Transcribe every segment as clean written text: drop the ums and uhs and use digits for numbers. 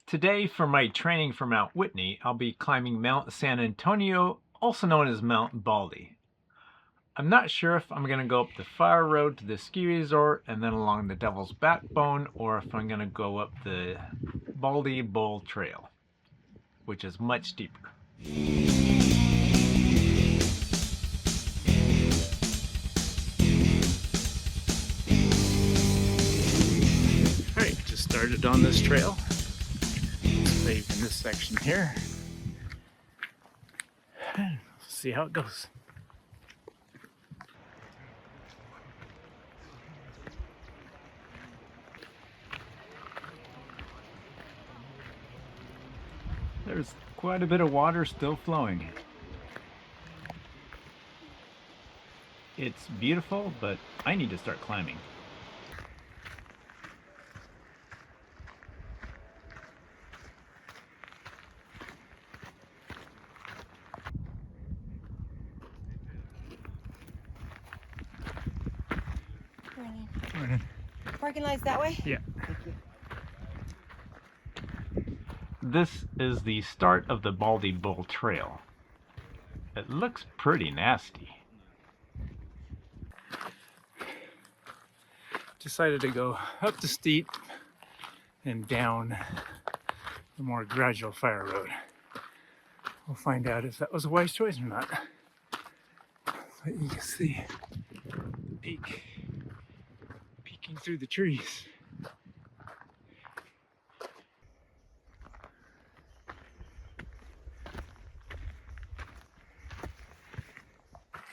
Today, for my training for Mount Whitney, I'll be climbing Mount San Antonio, also known as Mount Baldy. I'm not sure if I'm going to go up the fire road to the ski resort and then along the Devil's Backbone, or if I'm going to go up the Baldy Bowl Trail, which is much steeper. Alright, just started on this trail. Saved in this section here. Let's see how it goes. There's quite a bit of water still flowing. It's beautiful, but I need to start climbing. Morning. Parking lot's that way? Yeah. This is the start of the Baldy Bowl Trail. It looks pretty nasty. Decided to go up the steep and down the more gradual fire road. We'll find out if that was a wise choice or not. But you can see the peak peeking through the trees.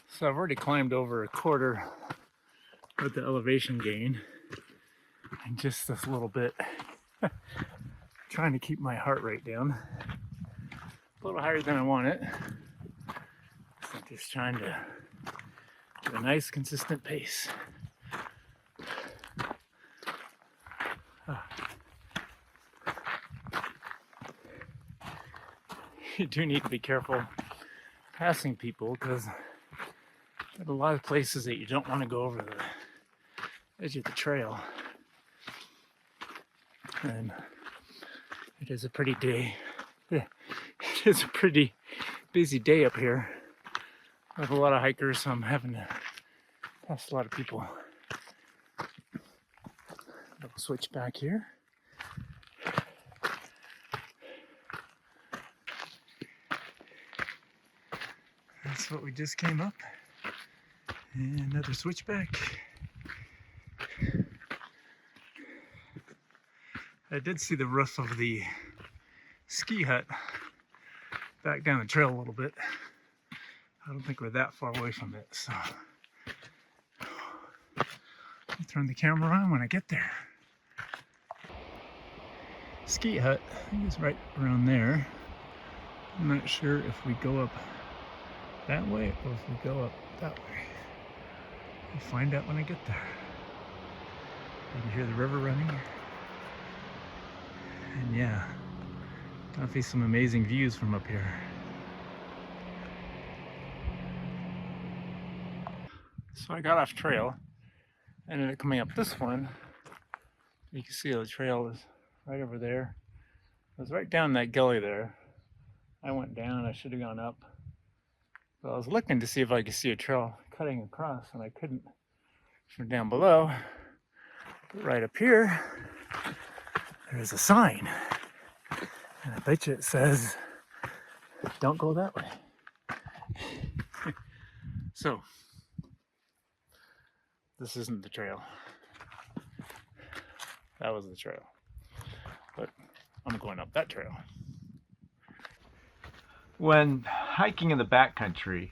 So I've already climbed over a quarter with the elevation gain, and just this little bit, trying to keep my heart rate down. A little higher than I want it. So I'm just trying to get a nice consistent pace. You do need to be careful passing people, because there are a lot of places that you don't want to go over the edge of the trail. And it is a pretty busy day up here. I have a lot of hikers, so I'm having to pass a lot of people. I'll switch back here. That's what we just came up. And another switchback. I did see the roof of the ski hut back down the trail a little bit. I don't think we're that far away from it, so I'll turn the camera on when I get there. Ski hut, I think it's right around there. I'm not sure if we go up that way or if we go up that way. We'll find out when I get there. You can hear the river running. And yeah, definitely some amazing views from up here. So I got off trail, ended up coming up this one. You can see the trail is right over there. It was right down that gully there. I went down, I should have gone up. But I was looking to see if I could see a trail cutting across, and I couldn't from down below. But right up here, there's a sign. And I bet you it says, don't go that way. So, this isn't the trail. That was the trail. But I'm going up that trail. When hiking in the backcountry,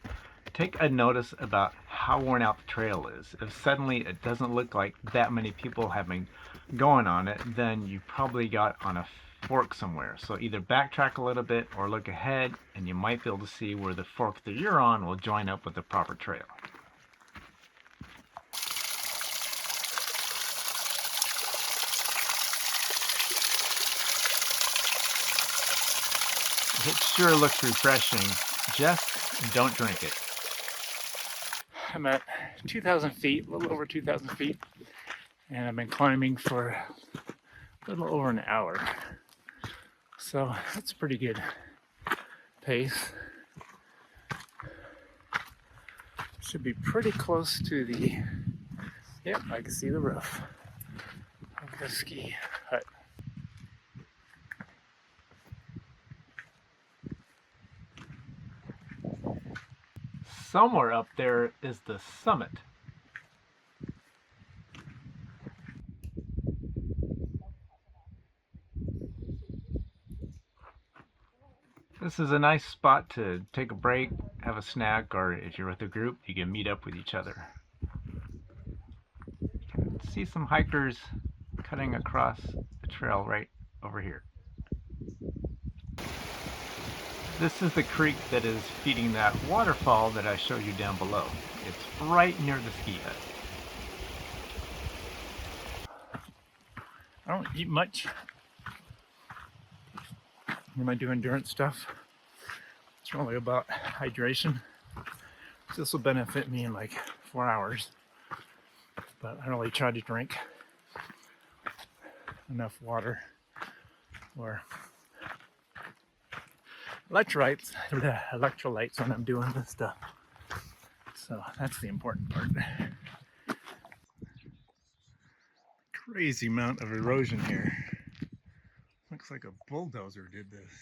take a notice about how worn out the trail is. If suddenly it doesn't look like that many people have been going on it, then you probably got on a fork somewhere. So either backtrack a little bit or look ahead, and you might be able to see where the fork that you're on will join up with the proper trail. It sure looks refreshing. Just don't drink it. I'm at 2,000 feet, a little over 2,000 feet, and I've been climbing for a little over an hour. So that's a pretty good pace. Should be pretty close to the, yep, I can see the roof of the ski hut. Somewhere up there is the summit. This is a nice spot to take a break, have a snack, or if you're with a group, you can meet up with each other. You can see some hikers cutting across the trail right over here. This is the creek that is feeding that waterfall that I showed you down below. It's right near the ski hut. I don't eat much when I do endurance stuff. It's really about hydration. This will benefit me in like 4 hours. But I really try to drink enough water or electrolytes when I'm doing this stuff. So that's the important part. Crazy amount of erosion here. Looks like a bulldozer did this.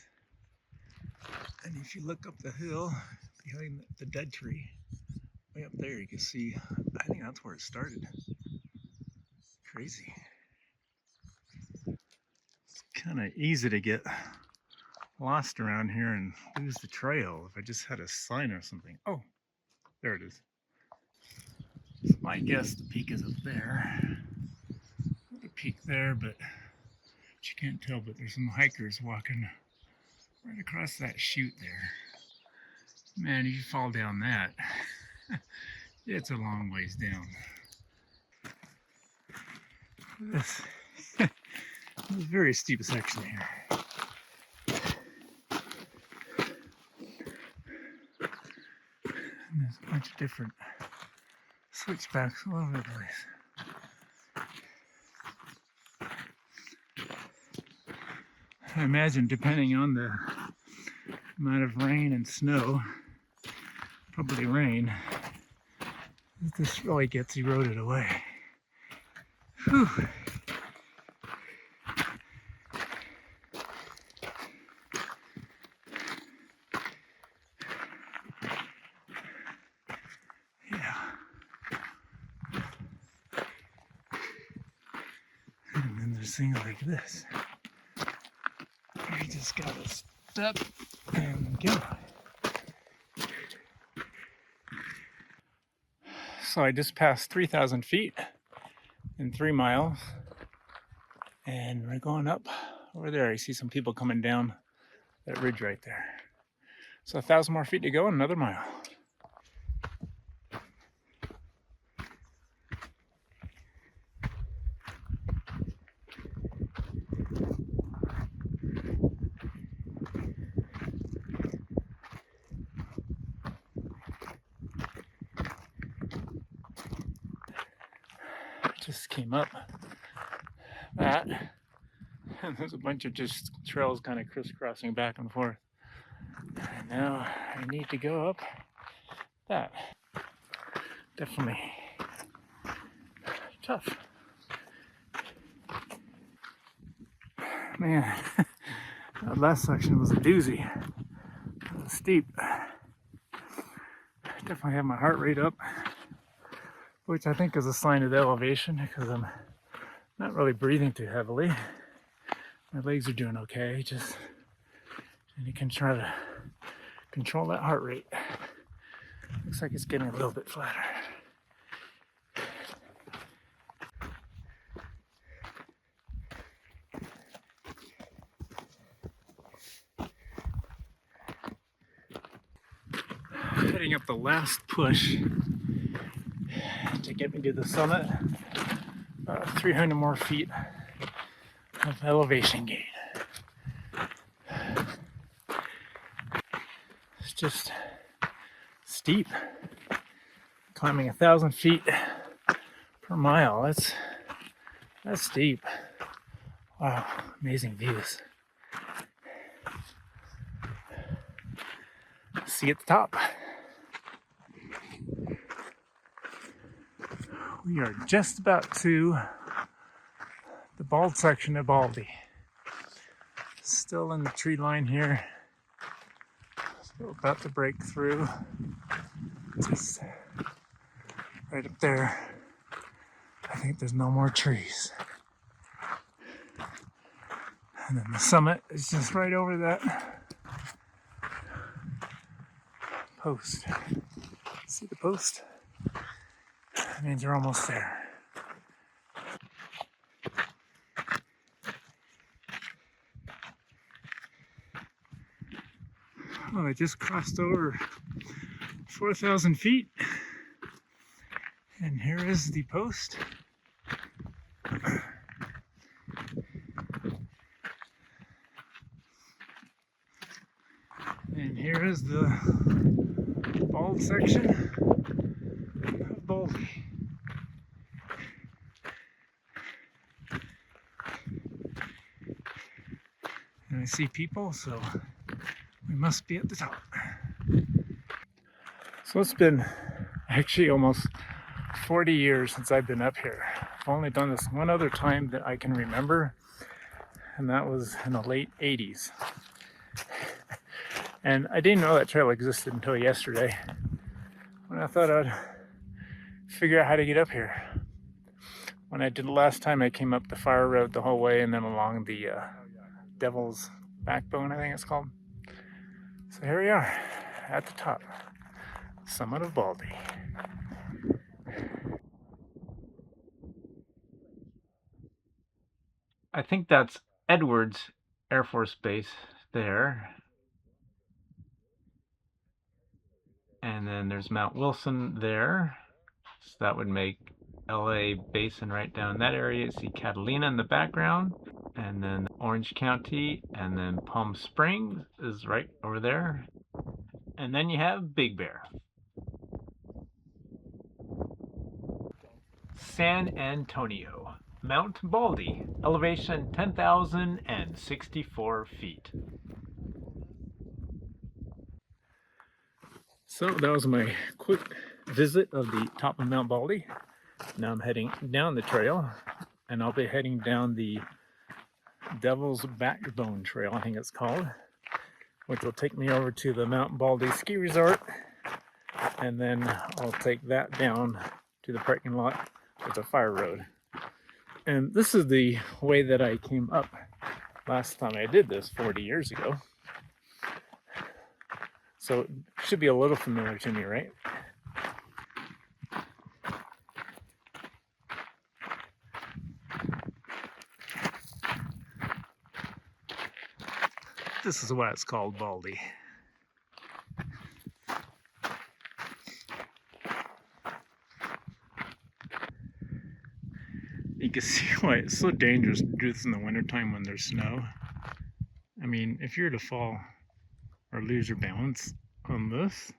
And if you look up the hill behind the dead tree, way up there, you can see, I think that's where it started. Crazy. It's kind of easy to get lost around here and lose the trail if I just had a sign or something. Oh, there it is. So my guess the peak is up there. The peak there, but you can't tell, but there's some hikers walking right across that chute there. Man, if you fall down that, it's a long ways down. This is a very steep section here. And there's a bunch of different switchbacks all over the place. I imagine depending on the amount of rain and snow, probably rain, this really gets eroded away. Whew. Yeah. And then there's things like this. You just gotta step and go. So I just passed 3,000 feet in 3 miles, and we're going up over there. I see some people coming down that ridge right there. So 1,000 more feet to go and another mile. Just came up that, and there's a bunch of just trails kind of crisscrossing back and forth. And now I need to go up that. Definitely tough. Man, that last section was a doozy. It was steep. Definitely have my heart rate up, which I think is a sign of the elevation because I'm not really breathing too heavily. My legs are doing okay, just, and you can try to control that heart rate. Looks like it's getting a little bit flatter. Heading up the last push to get me to the summit. 300 more feet of elevation gain. It's just steep. Climbing 1,000 feet per mile. That's steep. Wow, amazing views. see you at the top. We are just about to the bald section of Baldy. Still in the tree line here. Still about to break through. Just right up there. I think there's no more trees. And then the summit is just right over that post. See the post? That means you're almost there. Oh, I just crossed over 4,000 feet. And here is the post. And here is the bald section of Baldy. And I see people, so we must be at the top. So it's been actually almost 40 years since I've been up here. I've only done this one other time that I can remember, and that was in the late 80s. And I didn't know that trail existed until yesterday, when I thought I'd figure out how to get up here. When I did the last time, I came up the fire road the whole way and then along the Devil's Backbone, I think it's called. So here we are at the top, summit of Baldy. I think that's Edwards Air Force Base there. And then there's Mount Wilson there. So that would make LA Basin right down that area. You see Catalina in the background. And then Orange County. And then Palm Springs is right over there. And then you have Big Bear. San Antonio, Mount Baldy, elevation 10,064 feet. So that was my quick visit of the top of Mount Baldy. Now I'm heading down the trail, and I'll be heading down the Devil's Backbone Trail, I think it's called, which will take me over to the Mount Baldy Ski Resort, and then I'll take that down to the parking lot with a fire road. And this is the way that I came up last time I did this 40 years ago. So it should be a little familiar to me, right? This is why it's called Baldy. You can see why it's so dangerous to do this in the wintertime when there's snow. I mean, if you were to fall or lose your balance on this,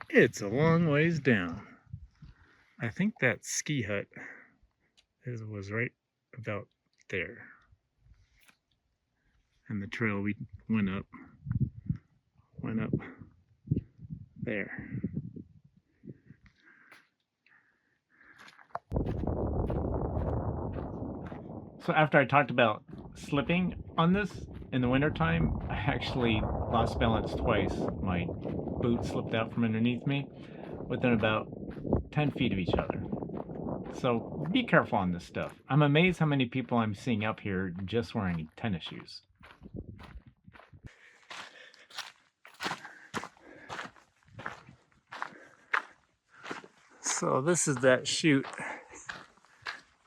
it's a long ways down. I think that ski hut was right about there. And the trail we went up there. So after I talked about slipping on this in the wintertime, I actually lost balance twice. My boot slipped out from underneath me within about 10 feet of each other. So be careful on this stuff. I'm amazed how many people I'm seeing up here just wearing tennis shoes. So this is that chute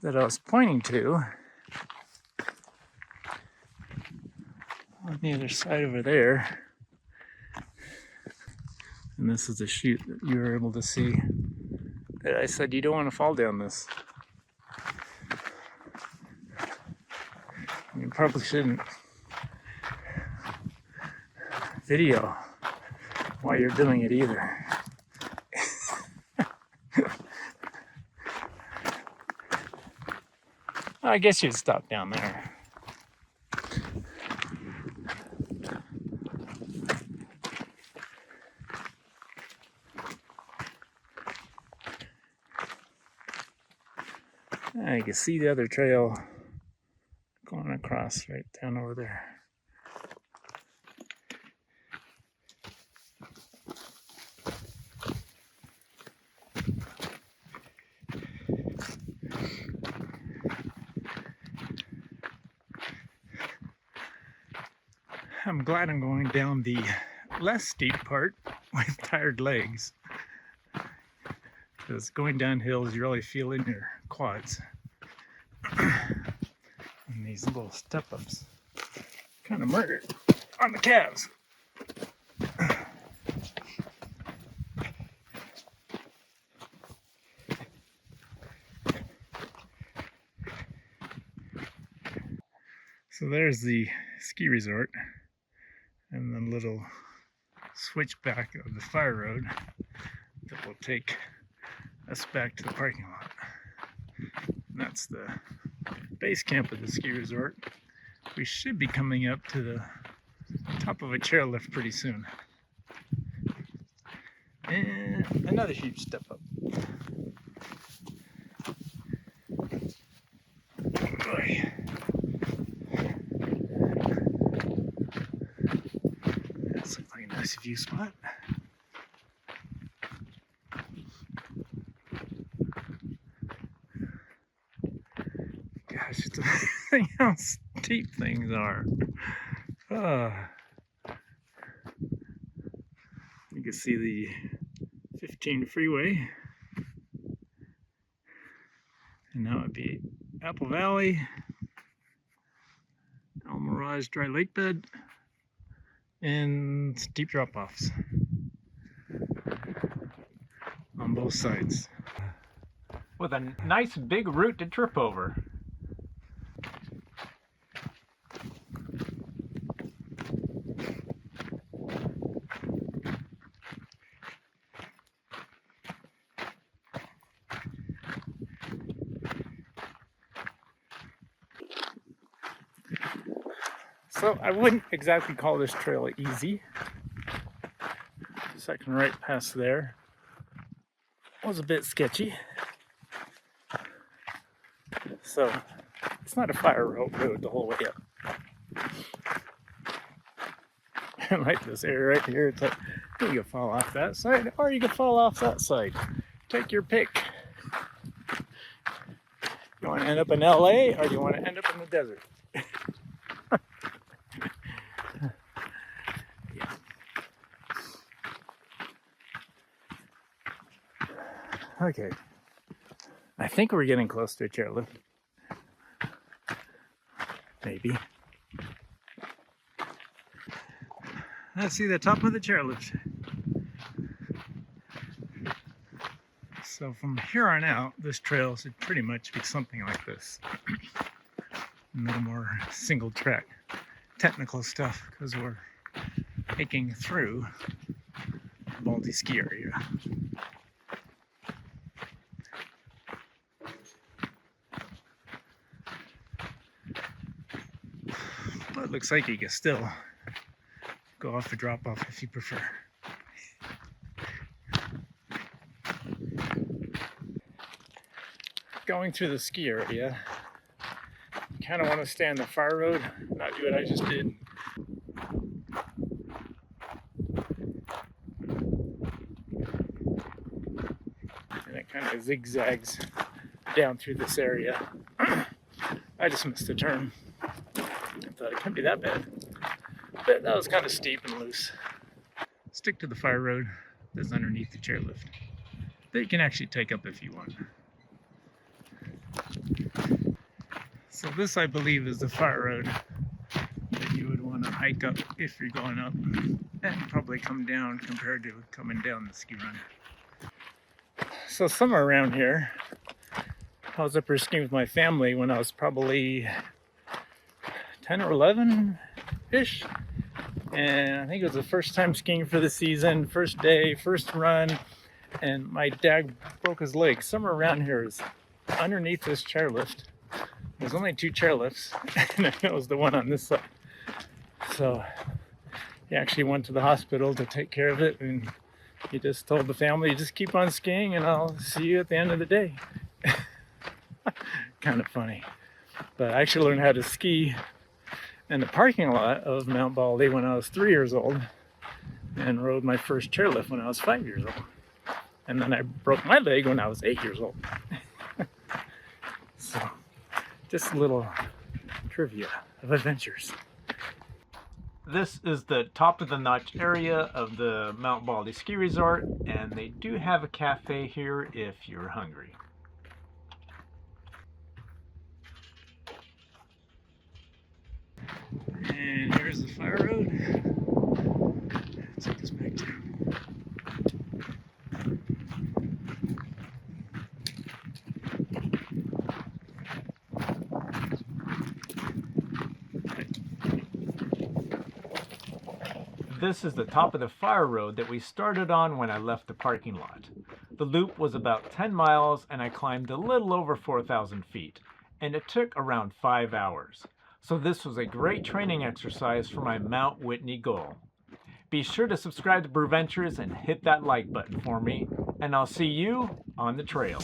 that I was pointing to on the other side over there. And this is the chute that you were able to see that I said you don't want to fall down this. You probably shouldn't video while you're doing it either. I guess you'd stop down there. You can see the other trail going across right down over there. I'm glad I'm going down the less steep part with tired legs, because going down hills you really feel in your quads. And these little step-ups kind of murdered on the calves. So there's the ski resort and the little switchback of the fire road that will take us back to the parking lot. And that's the base camp of the ski resort. We should be coming up to the top of a chairlift pretty soon. And another huge step up. Boy. That's looks like a nice view spot. Gosh, it's amazing how steep things are. You can see the 15 freeway. And now it'd be Apple Valley, El Mirage dry lake bed, and steep drop-offs on both sides. With a nice big route to trip over. So I wouldn't exactly call this trail easy. The second right past there was a bit sketchy. So it's not a fire road the whole way up. I like this area right here. It's like you can fall off that side or you can fall off that side. Take your pick. You want to end up in LA or do you want to end up in the desert? Okay, I think we're getting close to a chairlift. Maybe. Let's see the top of the chairlift. So from here on out, this trail should pretty much be something like this. No more single track technical stuff because we're hiking through the Baldy ski area. But it looks like you can still go off the drop-off if you prefer. Going through the ski area, you kind of want to stay on the fire road, not do what I just did. And it kind of zigzags down through this area. I just missed a turn. I thought it couldn't be that bad. But that was kind of steep and loose. Stick to the fire road that's underneath the chairlift that you can actually take up if you want. So this, I believe, is the fire road that you would want to hike up if you're going up, and probably come down compared to coming down the ski run. So somewhere around here, I was up here skiing with my family when I was probably 10 or 11-ish. And I think it was the first time skiing for the season, first day, first run. And my dad broke his leg. Somewhere around here is underneath this chairlift. There's only 2 chairlifts, and it was the one on this side. So he actually went to the hospital to take care of it, and he just told the family, just keep on skiing and I'll see you at the end of the day. Kind of funny. But I actually learned how to ski in the parking lot of Mount Baldy when I was 3 years old, and rode my first chairlift when I was 5 years old. And then I broke my leg when I was 8 years old. So, just a little trivia of adventures. This is the top of the notch area of the Mount Baldy Ski Resort, and they do have a cafe here if you're hungry. And here's the fire road. Let's take this back down. This is the top of the fire road that we started on when I left the parking lot. The loop was about 10 miles and I climbed a little over 4,000 feet, and it took around 5 hours. So this was a great training exercise for my Mount Whitney goal. Be sure to subscribe to Brewventures and hit that like button for me, and I'll see you on the trail.